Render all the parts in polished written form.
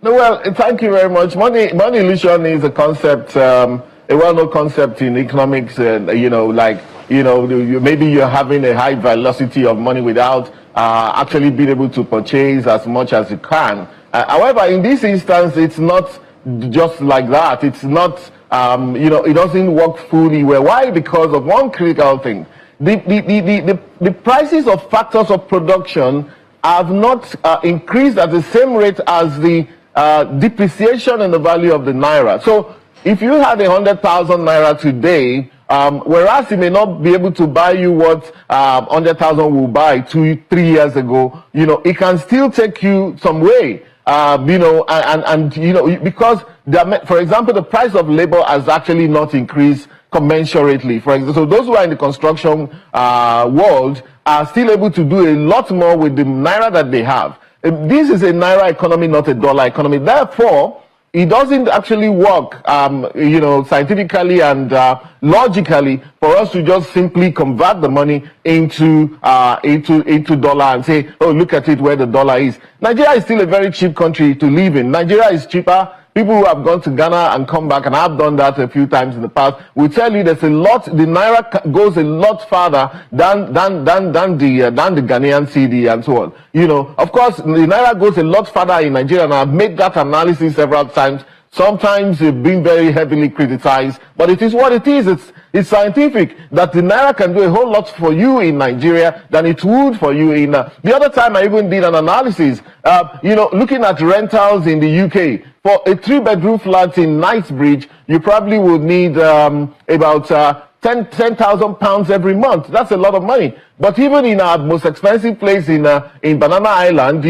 No, well, thank you very much. Money illusion is a concept, a well-known concept in economics. Maybe you're having a high velocity of money without actually being able to purchase as much as you can. However, in this instance, it's not just like that. It's not, it doesn't work fully well. Why? Because of one critical thing. The prices of factors of production have not increased at the same rate as the depreciation in the value of the naira. So if you had 100,000 naira today, whereas it may not be able to buy you what 100,000 will buy 2-3 years ago, it can still take you some way. Because for example, the price of labor has actually not increased commensurately. For example, so those who are in the construction world are still able to do a lot more with the naira that they have. This is a naira economy, not a dollar economy. Therefore, it doesn't actually work, scientifically and logically for us to just simply convert the money into dollar and say, oh, look at it where the dollar is. Nigeria is still a very cheap country to live in. Nigeria is cheaper. People who have gone to Ghana and come back, and I've done that a few times in the past, will tell you there's a lot, the naira goes a lot farther than the Ghanaian cedi and so on. Of course, the naira goes a lot farther in Nigeria, and I've made that analysis several times. Sometimes it's been very heavily criticized, but it is what it is. It's scientific that the naira can do a whole lot for you in Nigeria than it would for you in. The other time I even did an analysis, looking at rentals in the UK. For a 3-bedroom flat in Knightsbridge, you probably would need about £10,000 every month. That's a lot of money. But even in our most expensive place in Banana Island,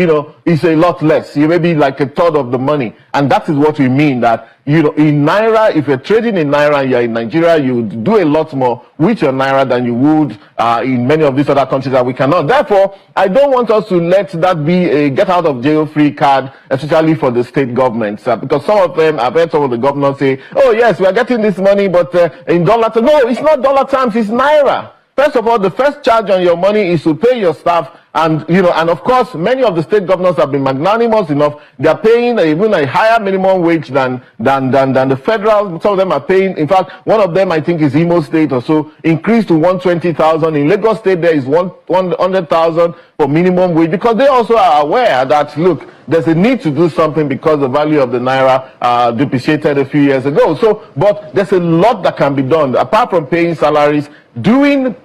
it's a lot less. You may be like a third of the money. And that is what we mean, that, in naira, if you're trading in naira and you're in Nigeria, you would do a lot more with your naira than you would in many of these other countries that we cannot. Therefore, I don't want us to let that be a get out of jail free card, especially for the state governments. Because some of them, I've heard some of the governors say, oh yes, we are getting this money, but in dollar terms. No, it's not dollar terms, it's naira. First of all, the first charge on your money is to pay your staff, and of course, many of the state governors have been magnanimous enough. They are paying even a higher minimum wage than the federal. Some of them are paying. In fact, one of them, I think, is Imo State or so, increased to 120,000. In Lagos State, there is 100,000 for minimum wage, because they also are aware that, look, there's a need to do something because the value of the naira depreciated a few years ago. So, but there's a lot that can be done apart from paying salaries, doing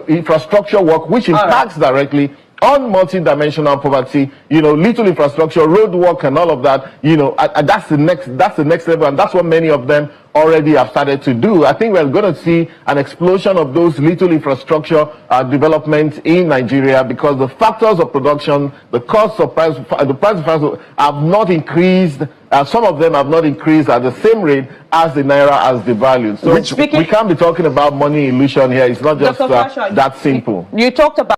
infrastructure work, which impacts directly on multi-dimensional poverty, little infrastructure, road work and all of that, that's the next level, and that's what many of them already have started to do. I think we're going to see an explosion of those little infrastructure developments in Nigeria, because the factors of production, the cost of price, the price of price have not increased. Some of them have not increased at the same rate as the naira has devalued. So we can't be talking about money illusion here. It's not just that simple. You talked about